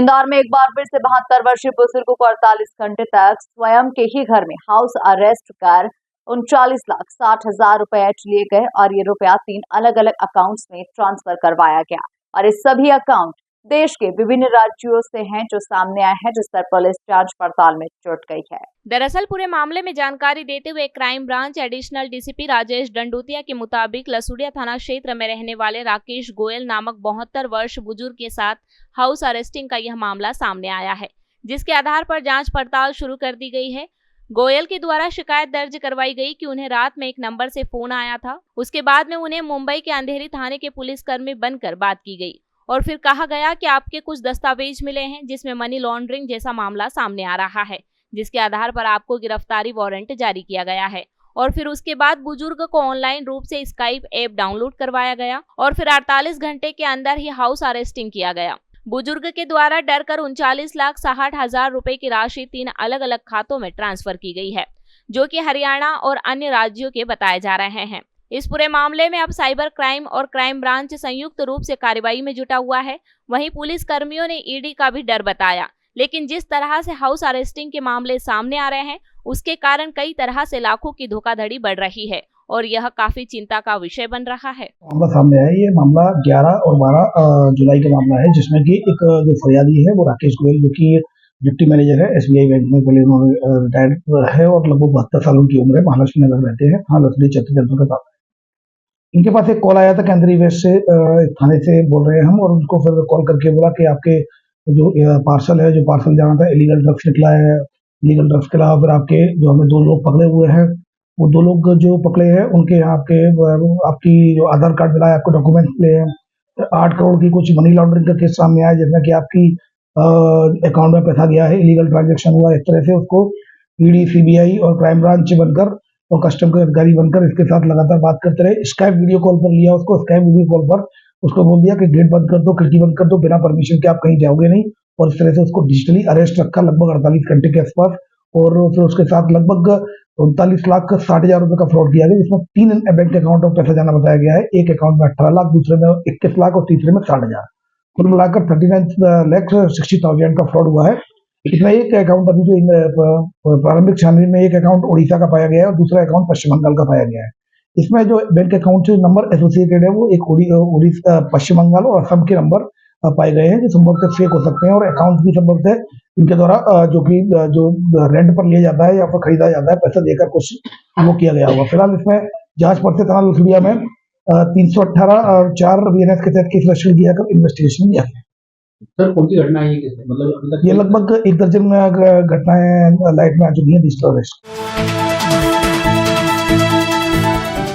इंदौर में एक बार फिर से 72 वर्षीय बुजुर्ग को 48 घंटे तक स्वयं के ही घर में हाउस अरेस्ट कर 39,60,000 रुपए लिए गए और ये रुपया 3 अलग अलग अकाउंट्स में ट्रांसफर करवाया गया और इस सभी अकाउंट देश के विभिन्न राज्यों से हैं, जो सामने आए हैं, जिस पर पुलिस जांच पड़ताल में जुट गई है। दरअसल पूरे मामले में जानकारी देते हुए crime branch additional DCP Rajesh Dandotiya के मुताबिक लसुड़िया थाना क्षेत्र में रहने वाले राकेश गोयल नामक 72 वर्ष बुजुर्ग के साथ हाउस अरेस्टिंग का यह मामला सामने आया है, जिसके आधार पर जांच पड़ताल शुरू कर दी गई है। गोयल के द्वारा शिकायत दर्ज करवाई गई कि उन्हें रात में एक नंबर से फोन आया था। उसके बाद में उन्हें मुंबई के अंधेरी थाने के पुलिसकर्मी बनकर बात की गई और फिर कहा गया कि आपके कुछ दस्तावेज मिले हैं जिसमें मनी लॉन्ड्रिंग जैसा मामला सामने आ रहा है, जिसके आधार पर आपको गिरफ्तारी वारंट जारी किया गया है। और फिर उसके बाद बुजुर्ग को ऑनलाइन रूप से स्काइप ऐप डाउनलोड करवाया गया और फिर 48 घंटे के अंदर ही हाउस अरेस्टिंग किया गया। बुजुर्ग के द्वारा डरकर 39,60,000 रुपए की राशि 3 अलग अलग खातों में ट्रांसफर की गई है, जो कि हरियाणा और अन्य राज्यों के बताए जा रहे हैं। इस पूरे मामले में अब साइबर क्राइम और क्राइम ब्रांच संयुक्त रूप से कार्रवाई में जुटा हुआ है। वहीं पुलिस कर्मियों ने ईडी का भी डर बताया, लेकिन जिस तरह से हाउस अरेस्टिंग के मामले सामने आ रहे हैं, उसके कारण कई तरह से लाखों की धोखाधड़ी बढ़ रही है और यह काफी चिंता का विषय बन रहा है। मामला सामने है, ये मामला 11 और 12 जुलाई का मामला है, जिसमें कि एक जो फरियादी है वो राकेश गोयल, जो कि डिप्टी मैनेजर है एसबीआई बैंक में, पहले उन्होंने रिटायर्ड है और लगभग 72 साल उनकी उम्र है। महालक्ष्मी नगर रहते हैं, हाँ लसड़ी छत्तीसगढ़ के साथ। इनके पास एक कॉल आया था कि अंधेरी वेस्ट से थाने से बोल रहे हैं हम, और उनको फिर कॉल करके बोला कि आपके जो पार्सल है, जो पार्सल जाना था, इलीगल ड्रग्स निकला है। इलीगल ड्रग्स के अलावा फिर आपके जो हमें 2 लोग पकड़े हुए हैं, वो 2 लोग जो पकड़े हैं उनके यहाँ आपकी जो आधार कार्ड मिला है, आपको डॉक्यूमेंट्स मिले हैं। 8 करोड़ की कुछ मनी लॉन्ड्रिंग का केस सामने आया, जिसमें कि आपकी अकाउंट में पैसा गया है, इलीगल ट्रांजेक्शन हुआ। इस तरह से उसको ईडी, सीबीआई और क्राइम ब्रांच बनकर और कस्टम के अधिकारी बनकर इसके साथ लगातार बात करते रहे। स्काइप वीडियो कॉल पर लिया उसको, स्काइप वीडियो कॉल पर उसको बोल दिया कि गेट बंद कर दो, खिड़की बंद कर दो, बिना परमिशन के आप कहीं जाओगे नहीं। और इस तरह से उसको डिजिटली अरेस्ट रखा लगभग 48 घंटे के आसपास, और फिर उसके साथ लगभग 39,60,000 रुपए का फ्रॉड किया गया, जिसमें 3 बैंक अकाउंट में पैसा जाना बताया गया है। एक अकाउंट में 18 लाख, दूसरे में 21 लाख और तीसरे में 60,000, कुल मिलाकर 39,60,000 का फ्रॉड हुआ है। इसमें एक अकाउंट अभी जो प्रारंभिक छानबीन में एक अकाउंट उड़ीसा का पाया गया है और दूसरा अकाउंट पश्चिम बंगाल का पाया गया है। इसमें जो बैंक अकाउंट से नंबर एसोसिएटेड है वो एक उड़ीसा, पश्चिम बंगाल और असम के नंबर पाए गए हैं, जो संभवतः फेक हो सकते हैं, और अकाउंट भी संभवतः इनके द्वारा जो रेंट पर लिया जाता है या फिर खरीदा जाता है, पैसा देकर कुछ वो किया गया होगा। फिलहाल इसमें जांच पड़ते थाना लसुड़िया में 318 और 4 बीएनएस के तहत केस रजिस्टर किया कर इन्वेस्टिगेशन किया गया। सर कौन सी घटना है ये, मतलब ये लगभग 1 दर्जन घटनाएं लाइट में आ चुकी हैं डिजिटल अरेस्ट।